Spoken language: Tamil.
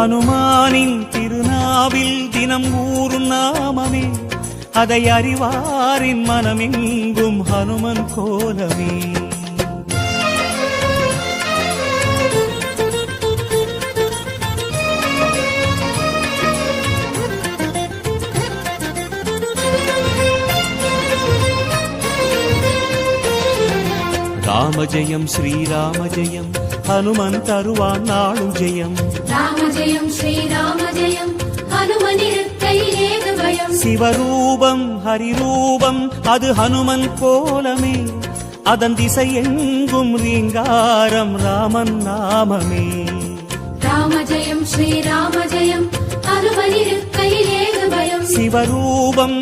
ஹனுமானின் திருநாவில் தினம் ஊறும் நாமமே, அதை அறிவாரின் மனமெங்கும் ஹனுமன் கோலமே. ராம ஜெயம் ஸ்ரீராம ஜெயம், ஹனுமன் தருவான் நாளும் ஜெயம். ராம ஜெயம் ஸ்ரீராம ஜெயம், ஹனுமன் இருக்கையில் ஏது பயம். சிவரூபம் ஹரிரூபம் அது ஹனுமன் கோலமே, அதன் திசை எங்கும் ரீங்காரம் ராமன் நாமமே. ராம ஜெயம் ஸ்ரீராம ஜெயம், ஹனுமன் இருக்கையில் ஏது பயம். சிவரூபம்